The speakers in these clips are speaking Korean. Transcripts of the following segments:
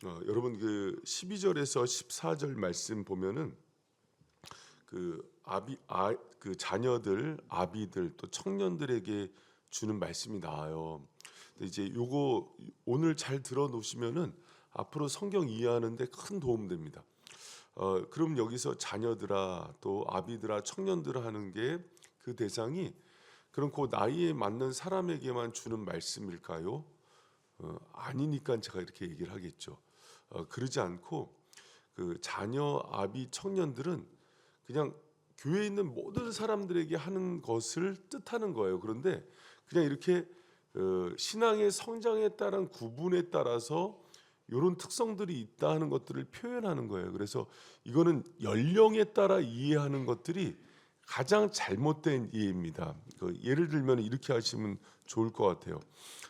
여러분 그 12절에서 14절 말씀 보면은 그 자녀들, 아비들 또 청년들에게 주는 말씀이 나와요. 근데 이제 요거 오늘 잘 들어 놓으시면은 앞으로 성경 이해하는데 큰 도움 됩니다. 그럼 여기서 자녀들아 또 아비들아 청년들아 하는 게 그 대상이 그럼 그 나이에 맞는 사람에게만 주는 말씀일까요? 아니니까 제가 이렇게 얘기를 하겠죠. 그러지 않고 그 자녀, 아비, 청년들은 그냥 교회에 있는 모든 사람들에게 하는 것을 뜻하는 거예요. 그런데 그냥 이렇게 신앙의 성장에 따른 구분에 따라서 이런 특성들이 있다 하는 것들을 표현하는 거예요. 그래서 이거는 연령에 따라 이해하는 것들이 가장 잘못된 이해입니다. 예를 들면 이렇게 하시면 좋을 것 같아요.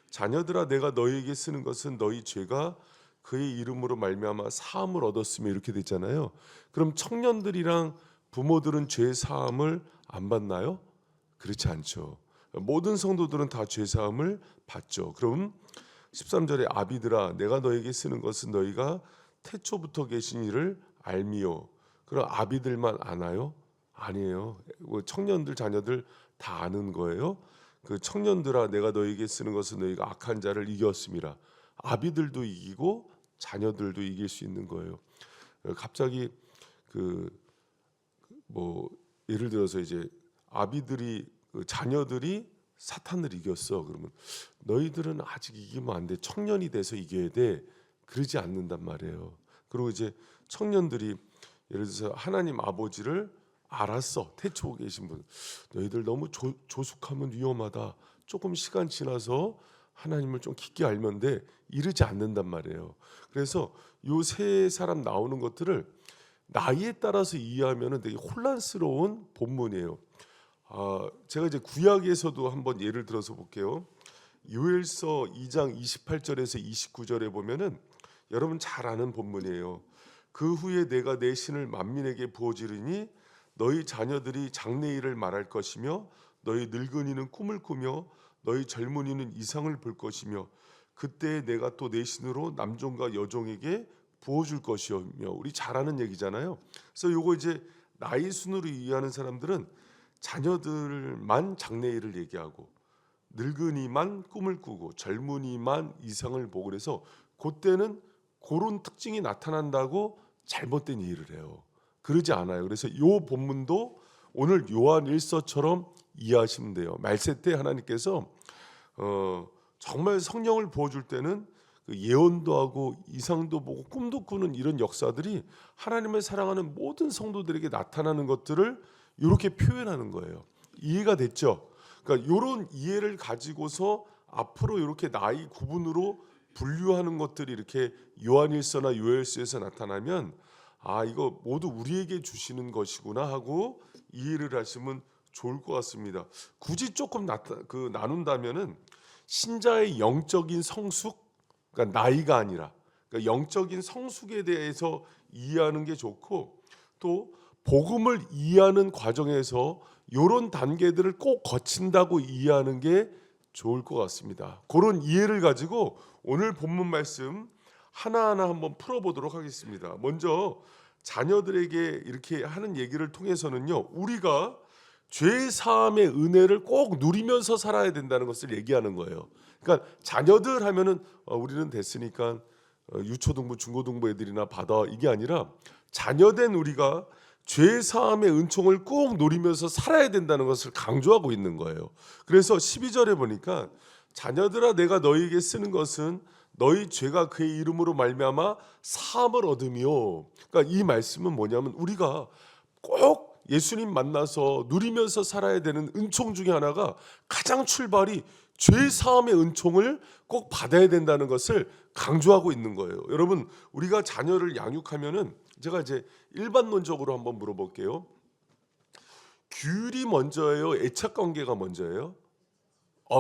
자녀들아 내가 너희에게 쓰는 것은 너희 죄가 그의 이름으로 말미암아 사함을 얻었으며 이렇게 됐잖아요. 그럼 청년들이랑 부모들은 죄 사함을 안 받나요? 그렇지 않죠. 모든 성도들은 다 죄 사함을 받죠. 그럼 13절에 아비들아 내가 너에게 쓰는 것은 너희가 태초부터 계신 이를 알미요. 그럼 아비들만 아나요? 아니에요. 청년들 자녀들 다 아는 거예요. 그 청년들아 내가 너에게 쓰는 것은 너희가 악한 자를 이겼음이라. 아비들도 이기고 자녀들도 이길 수 있는 거예요. 갑자기 그 뭐 예를 들어서 이제 아비들이 자녀들이 사탄을 이겼어. 그러면 너희들은 아직 이기면 안 돼. 청년이 돼서 이겨야 돼. 그러지 않는단 말이에요. 그리고 이제 청년들이 예를 들어서 하나님 아버지를 알았어. 태초에 계신 분. 너희들 너무 조숙하면 위험하다. 조금 시간 지나서 하나님을 좀 깊게 알면 돼. 이러지 않는단 말이에요. 그래서 요 세 사람 나오는 것들을 나이에 따라서 이해하면 되게 혼란스러운 본문이에요. 제가 이제 구약에서도 한번 예를 들어서 볼게요. 요엘서 2장 28절에서 29절에 보면은 여러분 잘 아는 본문이에요. 그 후에 내가 내 신을 만민에게 부어주리니 너희 자녀들이 장래일을 말할 것이며 너희 늙은이는 꿈을 꾸며 너희 젊은이는 이상을 볼 것이며 그때 내가 또 내 신으로 남종과 여종에게 부어줄 것이며 우리 잘 아는 얘기잖아요. 그래서 요거 이제 나이 순으로 이해하는 사람들은 자녀들만 장래일을 얘기하고 늙은이만 꿈을 꾸고 젊은이만 이상을 보고 그래서 그때는 그런 특징이 나타난다고 잘못된 이해를 해요. 그러지 않아요. 그래서 요 본문도 오늘 요한 1서처럼 이해하시면 돼요. 말세 때 하나님께서 정말 성령을 부어줄 때는 그 예언도 하고 이상도 보고 꿈도 꾸는 이런 역사들이 하나님을 사랑하는 모든 성도들에게 나타나는 것들을 이렇게 표현하는 거예요. 이해가 됐죠? 그러니까 이런 이해를 가지고서 앞으로 이렇게 나이 구분으로 분류하는 것들이 이렇게 요한일서나 요엘서에서 나타나면 이거 모두 우리에게 주시는 것이구나 하고 이해를 하시면 좋을 것 같습니다. 굳이 조금 나눈다면은 신자의 영적인 성숙, 그러니까 나이가 아니라 그러니까 영적인 성숙에 대해서 이해하는 게 좋고 또 복음을 이해하는 과정에서 이런 단계들을 꼭 거친다고 이해하는 게 좋을 것 같습니다. 그런 이해를 가지고 오늘 본문 말씀 하나하나 한번 풀어보도록 하겠습니다. 먼저 자녀들에게 이렇게 하는 얘기를 통해서는요, 우리가 죄 사함의 은혜를 꼭 누리면서 살아야 된다는 것을 얘기하는 거예요. 그러니까 자녀들 하면은 우리는 됐으니까 유초등부, 중고등부 애들이나 받아 이게 아니라 자녀된 우리가 죄 사함의 은총을 꼭 누리면서 살아야 된다는 것을 강조하고 있는 거예요. 그래서 12절에 보니까 자녀들아 내가 너희에게 쓰는 것은 너희 죄가 그의 이름으로 말미암아 사함을 얻으며 그러니까 이 말씀은 뭐냐면 우리가 꼭 예수님 만나서 누리면서 살아야 되는 은총 중에 하나가 가장 출발이 죄 사함의 은총을 꼭 받아야 된다는 것을 강조하고 있는 거예요. 여러분 우리가 자녀를 양육하면은 제가 이제 일반론적으로 한번 물어볼게요. 규율이 먼저예요? 애착 관계가 먼저예요?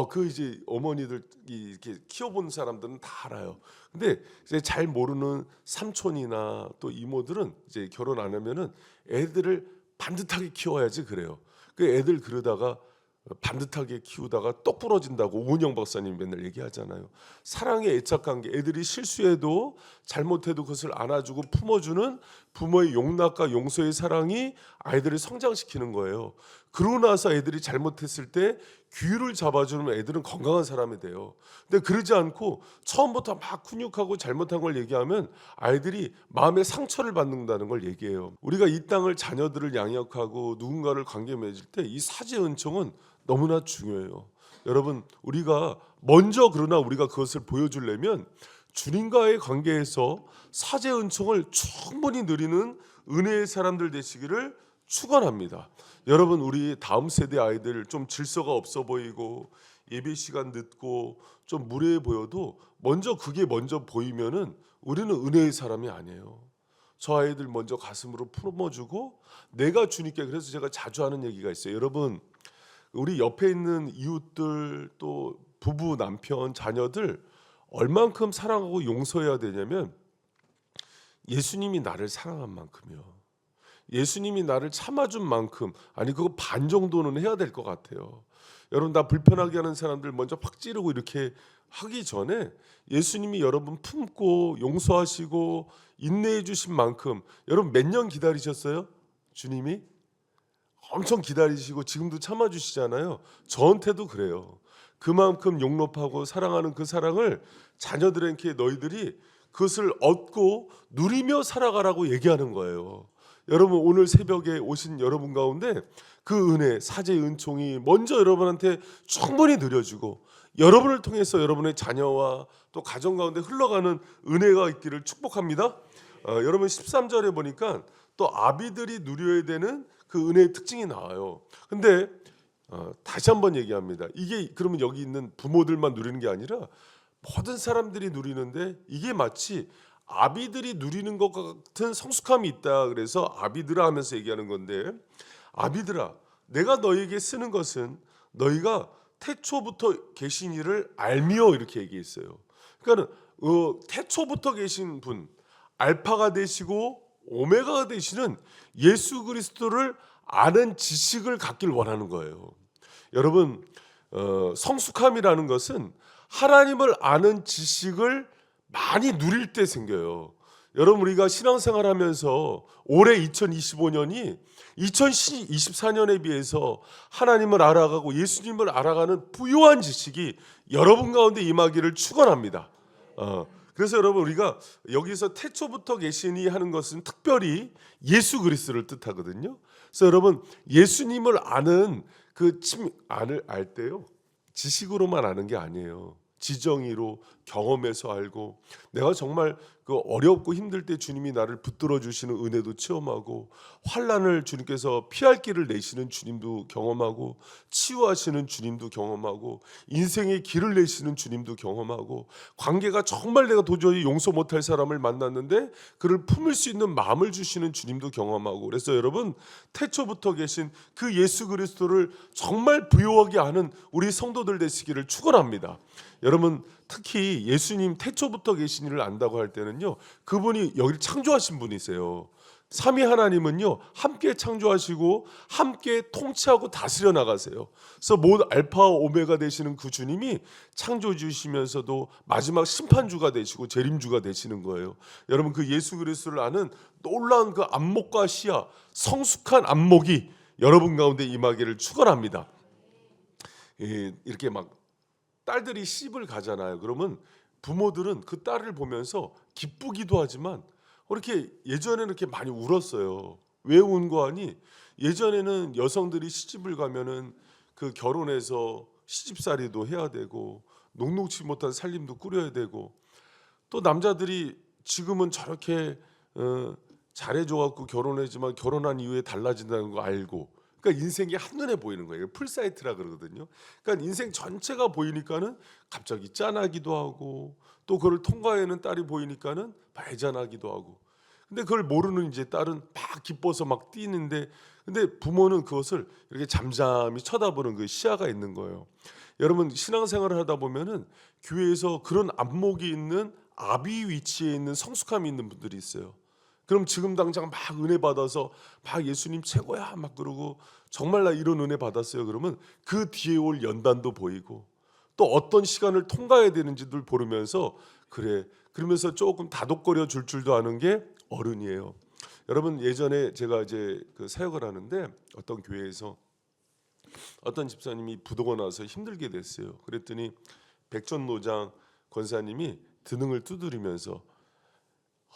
그 이제 어머니들 이렇게 키워본 사람들은 다 알아요. 근데 이제 잘 모르는 삼촌이나 또 이모들은 이제 결혼 안 하면은 애들을 반듯하게 키워야지 그래요. 그 애들 그러다가 반듯하게 키우다가 똑 부러진다고 오은영 박사님 맨날 얘기하잖아요. 사랑의 애착 관계, 애들이 실수해도 잘못해도 그것을 안아주고 품어주는 부모의 용납과 용서의 사랑이 아이들을 성장시키는 거예요. 그러고 나서 애들이 잘못했을 때 규율을 잡아주면 애들은 건강한 사람이 돼요. 근데 그러지 않고 처음부터 막 훈육하고 잘못한 걸 얘기하면 아이들이 마음의 상처를 받는다는 걸 얘기해요. 우리가 이 땅을 자녀들을 양육하고 누군가를 관계 맺을 때 이 사제 은총은 너무나 중요해요. 여러분, 우리가 먼저 그러나 우리가 그것을 보여주려면 주님과의 관계에서 사제 은총을 충분히 누리는 은혜의 사람들 되시기를 축원합니다. 여러분, 우리 다음 세대 아이들 좀 질서가 없어 보이고 예배 시간 늦고 좀 무례해 보여도 먼저 그게 먼저 보이면은 우리는 은혜의 사람이 아니에요. 저 아이들 먼저 가슴으로 품어주고 내가 주님께, 그래서 제가 자주 하는 얘기가 있어요. 여러분, 우리 옆에 있는 이웃들 또 부부, 남편, 자녀들 얼만큼 사랑하고 용서해야 되냐면 예수님이 나를 사랑한 만큼이요. 예수님이 나를 참아준 만큼, 아니 그거 반 정도는 해야 될 것 같아요. 여러분, 나 불편하게 하는 사람들 먼저 팍 찌르고 이렇게 하기 전에 예수님이 여러분 품고 용서하시고 인내해 주신 만큼, 여러분 몇 년 기다리셨어요? 주님이 엄청 기다리시고 지금도 참아주시잖아요. 저한테도 그래요. 그만큼 용납하고 사랑하는 그 사랑을 자녀들에게 너희들이 그것을 얻고 누리며 살아가라고 얘기하는 거예요. 여러분, 오늘 새벽에 오신 여러분 가운데 그 은혜, 사제의 은총이 먼저 여러분한테 충분히 누려지고 여러분을 통해서 여러분의 자녀와 또 가정 가운데 흘러가는 은혜가 있기를 축복합니다. 여러분 13절에 보니까 또 아비들이 누려야 되는 그 은혜의 특징이 나와요. 근데 다시 한번 얘기합니다. 이게 그러면 여기 있는 부모들만 누리는 게 아니라 모든 사람들이 누리는데 이게 마치 아비들이 누리는 것 같은 성숙함이 있다. 그래서 아비들아 하면서 얘기하는 건데, 아비들아, 내가 너에게 쓰는 것은 너희가 태초부터 계신 이를 알미요, 이렇게 얘기했어요. 그러니까 태초부터 계신 분, 알파가 되시고 오메가가 되시는 예수 그리스도를 아는 지식을 갖길 원하는 거예요. 여러분, 성숙함이라는 것은 하나님을 아는 지식을 많이 누릴 때 생겨요. 여러분, 우리가 신앙생활하면서 올해 2025년이 2024년에 비해서 하나님을 알아가고 예수님을 알아가는 부유한 지식이 여러분 가운데 임하기를 축원합니다. 그래서 여러분, 우리가 여기서 태초부터 계시니 하는 것은 특별히 예수 그리스도를 뜻하거든요. 그래서 여러분, 예수님을 아는 알 때요, 지식으로만 아는 게 아니에요. 지정의로 경험해서 알고, 내가 정말 그 어렵고 힘들 때 주님이 나를 붙들어 주시는 은혜도 체험하고, 환난을 주님께서 피할 길을 내시는 주님도 경험하고, 치유하시는 주님도 경험하고, 인생의 길을 내시는 주님도 경험하고, 관계가 정말 내가 도저히 용서 못할 사람을 만났는데 그를 품을 수 있는 마음을 주시는 주님도 경험하고. 그래서 여러분, 태초부터 계신 그 예수 그리스도를 정말 부유하게 아는 우리 성도들 되시기를 축원합니다. 여러분, 특히 예수님 태초부터 계신 이를 안다고 할 때는요, 그분이 여기를 창조하신 분이세요. 삼위 하나님은요, 함께 창조하시고 함께 통치하고 다스려 나가세요. 그래서 모든 알파와 오메가 되시는 그 주님이 창조 주시면서도 마지막 심판주가 되시고 재림주가 되시는 거예요. 여러분, 그 예수 그리스도를 아는 놀라운 그 안목과 시야, 성숙한 안목이 여러분 가운데 임하기를 축원합니다. 이렇게 막 딸들이 시집을 가잖아요. 그러면 부모들은 그 딸을 보면서 기쁘기도 하지만 이렇게 예전에는 이렇게 많이 울었어요. 왜 운 거 아니? 예전에는 여성들이 시집을 가면은 그 결혼해서 시집살이도 해야 되고 녹록지 못한 살림도 꾸려야 되고, 또 남자들이 지금은 저렇게 잘해줘 갖고 결혼했지만 결혼한 이후에 달라진다는 거 알고, 그러니까 인생이 한눈에 보이는 거예요. 풀사이트라 그러거든요. 그러니까 인생 전체가 보이니까는 갑자기 짠하기도 하고, 또 그걸 통과하는 딸이 보이니까는 배잔하기도 하고. 근데 그걸 모르는 이제 딸은 막 기뻐서 막 뛰는데, 근데 부모는 그것을 이렇게 잠잠히 쳐다보는 그 시야가 있는 거예요. 여러분, 신앙생활을 하다 보면은 교회에서 그런 안목이 있는 아비 위치에 있는 성숙함이 있는 분들이 있어요. 그럼 지금 당장 막 은혜 받아서 막 예수님 최고야 막 그러고 정말 나 이런 은혜 받았어요. 그러면 그 뒤에 올 연단도 보이고 또 어떤 시간을 통과해야 되는지도 모르면서 그래 그러면서 조금 다독거려 줄 줄도 아는 게 어른이에요. 여러분 예전에 제가 이제 그 사역을 하는데 어떤 교회에서 어떤 집사님이 부도가 나서 힘들게 됐어요. 그랬더니 백전노장 권사님이 드능을 두드리면서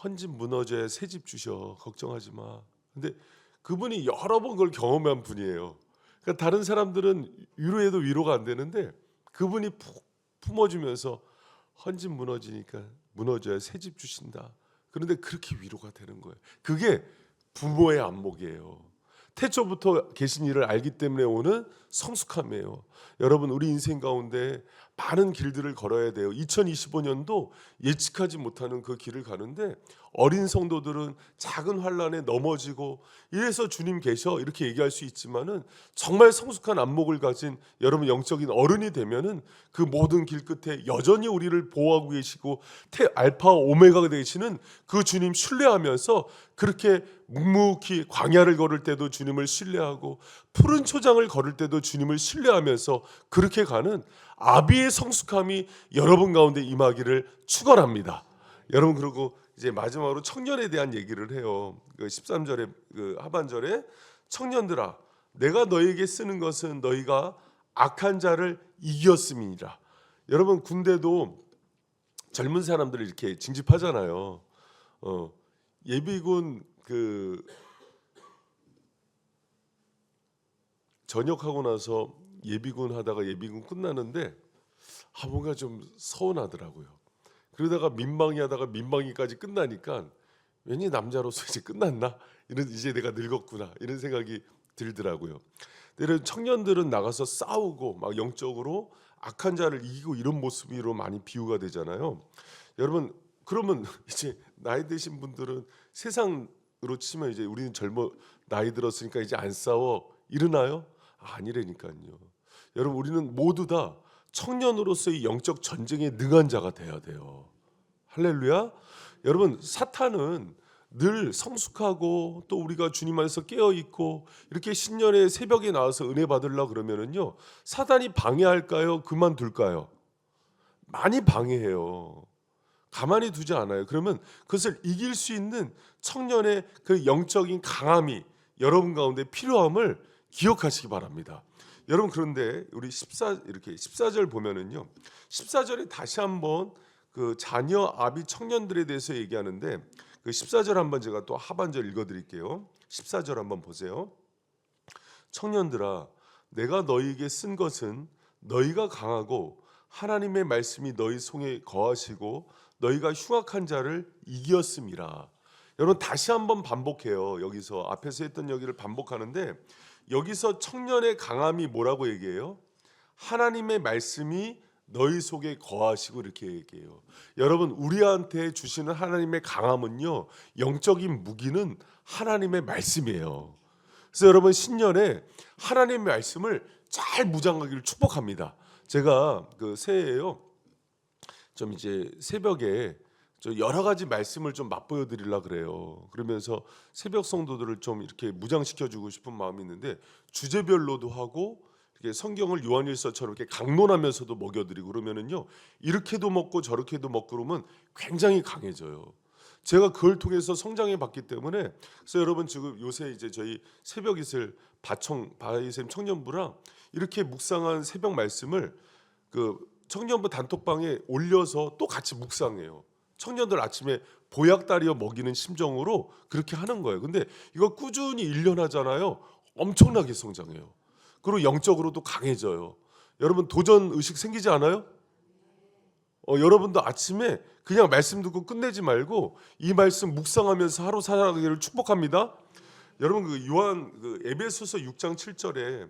헌집 무너져야 새 집 주셔 걱정하지 마. 근데 그분이 여러 번 그걸 경험한 분이에요. 그러니까 다른 사람들은 위로해도 위로가 안 되는데 그분이 푹 품어주면서 헌집 무너지니까 무너져야 새 집 주신다. 그런데 그렇게 위로가 되는 거예요. 그게 부모의 안목이에요. 태초부터 계신 일을 알기 때문에 오는 성숙함이에요. 여러분 우리 인생 가운데 많은 길들을 걸어야 돼요. 2025년도 예측하지 못하는 그 길을 가는데 어린 성도들은 작은 환난에 넘어지고 이래서 주님 계셔 이렇게 얘기할 수 있지만은 정말 성숙한 안목을 가진 여러분 영적인 어른이 되면은 그 모든 길 끝에 여전히 우리를 보호하고 계시고 알파와 오메가가 되시는 그 주님 신뢰하면서 그렇게 묵묵히 광야를 걸을 때도 주님을 신뢰하고 푸른 초장을 걸을 때도 주님을 신뢰하면서 그렇게 가는 아비의 성숙함이 여러분 가운데 임하기를 축원합니다. 여러분 그리고 이제 마지막으로 청년에 대한 얘기를 해요. 그 13절에 그 하반절에 청년들아 내가 너에게 쓰는 것은 너희가 악한 자를 이겼음이니라. 여러분 군대도 젊은 사람들을 이렇게 징집하잖아요. 예비군 그 전역하고 나서 예비군 하다가 예비군 끝나는데 뭔가 좀 서운하더라고요. 그러다가 민방위 하다가 민방위까지 끝나니까 왠지 남자로서 이제 끝났나? 이제 내가 늙었구나 이런 생각이 들더라고요. 근데 청년들은 나가서 싸우고 막 영적으로 악한 자를 이기고 이런 모습으로 많이 비유가 되잖아요. 여러분 그러면 이제 나이 드신 분들은 세상으로 치면 이제 우리는 나이 들었으니까 이제 안 싸워 이러나요? 아니라니까요. 여러분 우리는 모두 다 청년으로서의 영적 전쟁에 능한 자가 돼야 돼요. 할렐루야. 여러분 사탄은 늘 성숙하고 또 우리가 주님 안에서 깨어 있고 이렇게 신년에 새벽에 나와서 은혜 받으려 그러면은요 사탄이 방해할까요? 그만둘까요? 많이 방해해요. 가만히 두지 않아요. 그러면 그것을 이길 수 있는 청년의 그 영적인 강함이 여러분 가운데 필요함을 기억하시기 바랍니다. 여러분 그런데 우리 14절 보면은요. 14절에 다시 한번 그 자녀 아비 청년들에 대해서 얘기하는데 그 14절 한번 제가 또 하반절 읽어 드릴게요. 14절 한번 보세요. 청년들아 내가 너희에게 쓴 것은 너희가 강하고 하나님의 말씀이 너희 속에 거하시고 너희가 흉악한 자를 이겼음이라. 여러분 다시 한번 반복해요. 여기서 앞에서 했던 얘기를 반복하는데 여기서 청년의 강함이 뭐라고 얘기해요? 하나님의 말씀이 너희 속에 거하시고 이렇게 얘기해요. 여러분 우리한테 주시는 하나님의 강함은요 영적인 무기는 하나님의 말씀이에요. 그래서 여러분 신년에 하나님의 말씀을 잘 무장하기를 축복합니다. 제가 그 새해에요 좀 이제 새벽에 여러 가지 말씀을 좀 맛보여 드리려 그래요. 그러면서 새벽 성도들을 좀 이렇게 무장시켜 주고 싶은 마음이 있는데 주제별로도 하고 이렇게 성경을 요한일서처럼 이렇게 강론하면서도 먹여 드리고 그러면은요. 이렇게도 먹고 저렇게도 먹고 그러면 굉장히 강해져요. 제가 그걸 통해서 성장해 봤기 때문에 그래서 여러분 지금 요새 이제 저희 새벽 이슬 바이샘 청년부랑 이렇게 묵상한 새벽 말씀을 그 청년부 단톡방에 올려서 또 같이 묵상해요. 청년들 아침에 보약 다리어 먹이는 심정으로 그렇게 하는 거예요. 근데 이거 꾸준히 1년 하잖아요. 엄청나게 성장해요. 그리고 영적으로도 강해져요. 여러분 도전 의식 생기지 않아요? 여러분도 아침에 그냥 말씀 듣고 끝내지 말고 이 말씀 묵상하면서 하루 살아가기를 축복합니다. 여러분 그 요한 그 에베소서 6장 7절에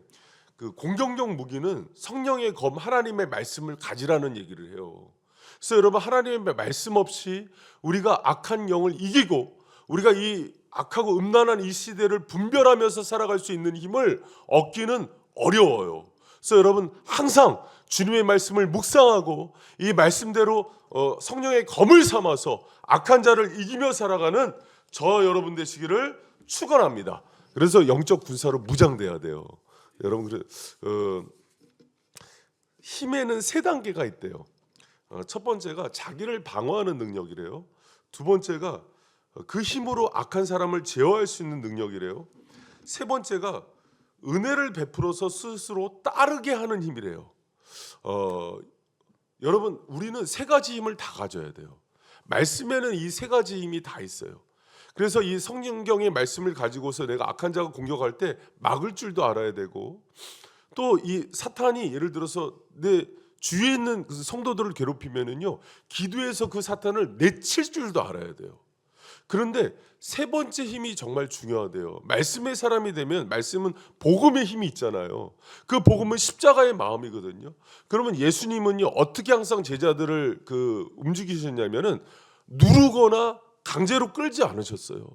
그 공격력 무기는 성령의 검 하나님의 말씀을 가지라는 얘기를 해요. 그래서 여러분 하나님의 말씀 없이 우리가 악한 영을 이기고 우리가 이 악하고 음란한 이 시대를 분별하면서 살아갈 수 있는 힘을 얻기는 어려워요. 그래서 여러분 항상 주님의 말씀을 묵상하고 이 말씀대로 성령의 검을 삼아서 악한 자를 이기며 살아가는 저 여러분 되시기를 축원합니다. 그래서 영적 군사로 무장돼야 돼요. 여러분 힘에는 세 단계가 있대요. 첫 번째가 자기를 방어하는 능력이래요. 두 번째가 그 힘으로 악한 사람을 제어할 수 있는 능력이래요. 세 번째가 은혜를 베풀어서 스스로 따르게 하는 힘이래요. 여러분 우리는 세 가지 힘을 다 가져야 돼요. 말씀에는 이 세 가지 힘이 다 있어요. 그래서 이 성경의 말씀을 가지고서 내가 악한 자가 공격할 때 막을 줄도 알아야 되고, 또 이 사탄이 예를 들어서 내 주위에 있는 그 성도들을 괴롭히면은요, 기도해서 그 사탄을 내칠 줄도 알아야 돼요. 그런데 세 번째 힘이 정말 중요하대요. 말씀의 사람이 되면, 말씀은 복음의 힘이 있잖아요. 그 복음은 십자가의 마음이거든요. 그러면 예수님은요, 어떻게 항상 제자들을 움직이셨냐면은 누르거나 강제로 끌지 않으셨어요.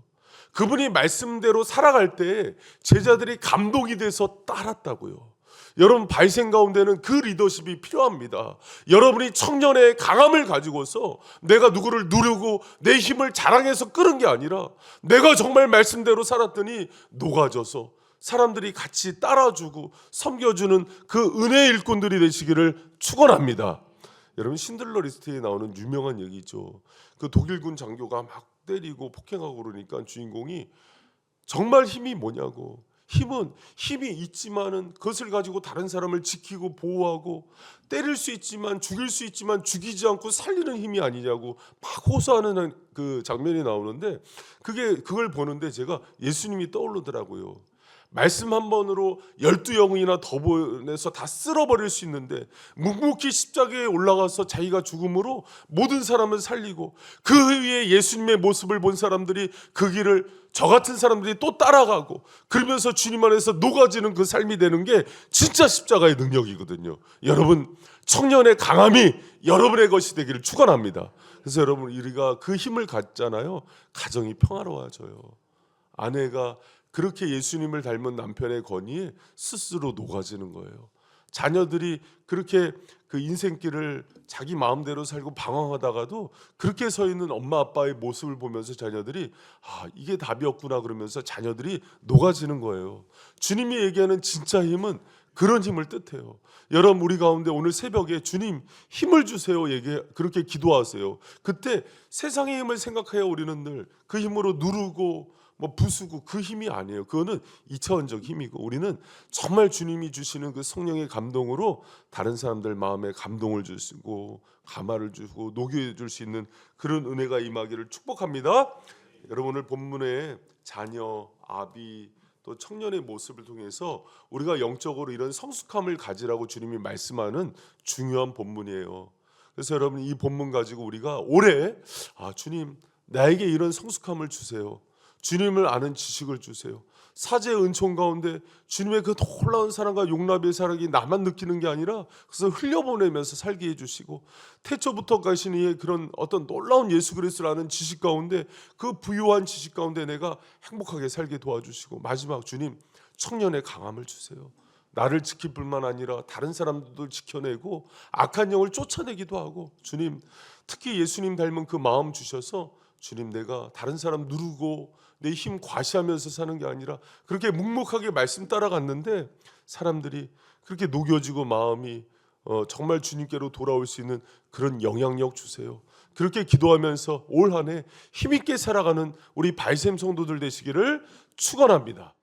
그분이 말씀대로 살아갈 때 제자들이 감동이 돼서 따랐다고요. 여러분 발생 가운데는 그 리더십이 필요합니다. 여러분이 청년의 강함을 가지고서 내가 누구를 누르고 내 힘을 자랑해서 끄는 게 아니라 내가 정말 말씀대로 살았더니 녹아져서 사람들이 같이 따라주고 섬겨주는 그 은혜의 일꾼들이 되시기를 축원합니다. 여러분 신들러 리스트에 나오는 유명한 얘기죠. 그 독일군 장교가 막 때리고 폭행하고 그러니까 주인공이 정말 힘이 뭐냐고. 힘이 있지만은 그것을 가지고 다른 사람을 지키고 보호하고, 때릴 수 있지만 죽일 수 있지만 죽이지 않고 살리는 힘이 아니냐고 막 호소하는 그 장면이 나오는데, 그걸 보는데 제가 예수님이 떠오르더라고요. 말씀 한 번으로 12영혼이나 더 보내서 다 쓸어버릴 수 있는데 묵묵히 십자가에 올라가서 자기가 죽음으로 모든 사람을 살리고, 그 위에 예수님의 모습을 본 사람들이 그 길을 저 같은 사람들이 또 따라가고, 그러면서 주님 안에서 녹아지는 그 삶이 되는 게 진짜 십자가의 능력이거든요. 여러분 청년의 강함이 여러분의 것이 되기를 축원합니다. 그래서 여러분 우리가 그 힘을 갖잖아요. 가정이 평화로워져요. 아내가 그렇게 예수님을 닮은 남편의 건의에 스스로 녹아지는 거예요. 자녀들이 그렇게 그 인생길을 자기 마음대로 살고 방황하다가도 그렇게 서 있는 엄마 아빠의 모습을 보면서 자녀들이 이게 답이었구나 그러면서 자녀들이 녹아지는 거예요. 주님이 얘기하는 진짜 힘은 그런 힘을 뜻해요. 여러분 우리 가운데 오늘 새벽에 주님 힘을 주세요 그렇게 기도하세요. 그때 세상의 힘을 생각해야 우리는 늘 그 힘으로 누르고 부수고 그 힘이 아니에요. 그거는 2차원적 힘이고, 우리는 정말 주님이 주시는 그 성령의 감동으로 다른 사람들 마음에 감동을 주시고 감화를 주고 녹여줄 수 있는 그런 은혜가 임하기를 축복합니다. 여러분 오늘 본문에 자녀, 아비 또 청년의 모습을 통해서 우리가 영적으로 이런 성숙함을 가지라고 주님이 말씀하는 중요한 본문이에요. 그래서 여러분 이 본문 가지고 우리가 올해 주님 나에게 이런 성숙함을 주세요. 주님을 아는 지식을 주세요. 사제의 은총 가운데 주님의 그 놀라운 사랑과 용납의 사랑이 나만 느끼는 게 아니라 그래서 흘려보내면서 살게 해주시고, 태초부터 가신 이의 그런 어떤 놀라운 예수 그리스도를 아는 지식 가운데, 그 부유한 지식 가운데 내가 행복하게 살게 도와주시고, 마지막 주님 청년의 강함을 주세요. 나를 지킬 뿐만 아니라 다른 사람들도 지켜내고 악한 영을 쫓아내기도 하고, 주님 특히 예수님 닮은 그 마음 주셔서 주님 내가 다른 사람 누르고 내 힘 과시하면서 사는 게 아니라 그렇게 묵묵하게 말씀 따라갔는데 사람들이 그렇게 녹여지고 마음이 정말 주님께로 돌아올 수 있는 그런 영향력 주세요. 그렇게 기도하면서 올 한 해 힘있게 살아가는 우리 발샘 성도들 되시기를 축원합니다.